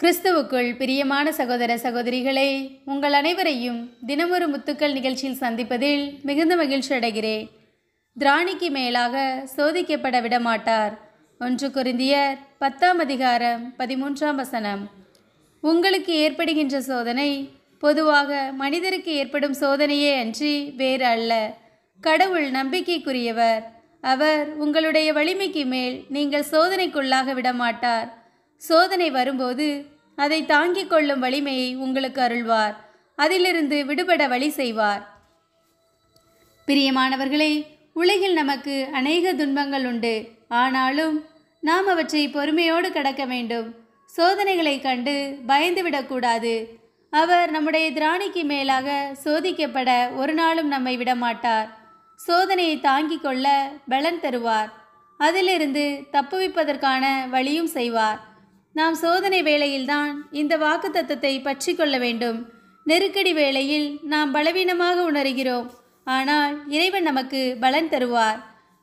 கிறிஸ்துவுக்குள் பிரியமான சகோதர சகோதரிகளே, உங்கள் அனைவரையும் தினமொரு முத்துக்கள் நிகழ்ச்சியில் சந்திப்பதில் மிகுந்த மகிழ்ச்சி அடைகிறேன். திராணிக்கு மேலாக சோதிக்கப்பட விடமாட்டார். 1 கொரிந்தியர் 10:13 உங்களுக்கு ஏற்படுகின்ற சோதனை பொதுவாக மனிதருக்கு ஏற்படும் சோதனையே அன்றி வேறு அல்ல. கடவுள் நம்பிக்கைக்குரியவர். அவர் உங்களுடைய வலிமைக்கு மேல் நீங்கள் சோதனைக்குள்ளாக விடமாட்டார். சோதனை வரும்போது அதை தாங்கிக் கொள்ளும் வலிமையை உங்களுக்கு அருள்வார். அதிலிருந்து விடுபட வழி செய்வார். பிரியமானவர்களே, உலகில் நமக்கு அநேக துன்பங்கள் உண்டு. ஆனாலும் நாம் அவற்றை பொறுமையோடு கடக்க வேண்டும். சோதனைகளை கண்டு பயந்துவிடக்கூடாது. அவர் நம்முடைய திராணிக்கு மேலாக சோதிக்கப்பட ஒரு நாளும் நம்மை விடமாட்டார். சோதனையை தாங்கிக் கொள்ள பலன் தருவார். அதிலிருந்து தப்புவிப்பதற்கான வழியும் செய்வார். நாம் சோதனை வேளையில்தான் இந்த வாக்குத்தத்தத்தை பற்றி கொள்ள வேண்டும். நெருக்கடி வேளையில் நாம் பலவீனமாக உணர்கிறோம். ஆனால் இறைவன் நமக்கு பலன் தருவார்.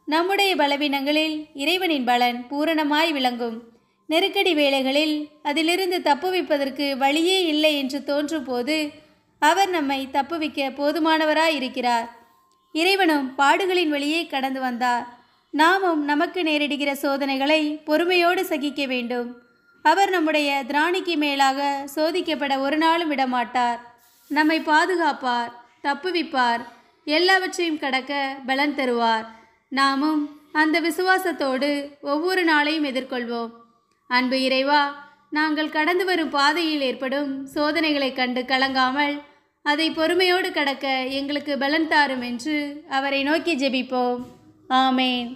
நம்முடைய பலவீனங்களில் இறைவனின் பலன் பூரணமாய் விளங்கும். நெருக்கடி வேளைகளில் அதிலிருந்து தப்புவிப்பதற்கு வழியே இல்லை என்று தோன்றும் போது அவர் நம்மை தப்புவிக்க போதுமானவராய் இருக்கிறார். இறைவனும் பாடுகளின் வழியே கடந்து வந்தார். நாமும் நமக்கு நேரிடுகிற சோதனைகளை பொறுமையோடு சகிக்க வேண்டும். அவர் நம்முடைய திராணிக்கு மேலாக சோதிக்கப்பட ஒரு நாளும் விடமாட்டார். நம்மை பாதுகாப்பார், தப்புவிப்பார், எல்லாவற்றையும் கடக்க பலன் தருவார். நாமும் அந்த விசுவாசத்தோடு ஒவ்வொரு நாளையும் எதிர்கொள்வோம். அன்பு இறைவா, நாங்கள் கடந்து வரும் பாதையில் ஏற்படும் சோதனைகளை கண்டு கலங்காமல் அதை பொறுமையோடு கடக்க எங்களுக்கு பலன் தாரும் என்று அவரை நோக்கி ஜெபிப்போம். ஆமேன்.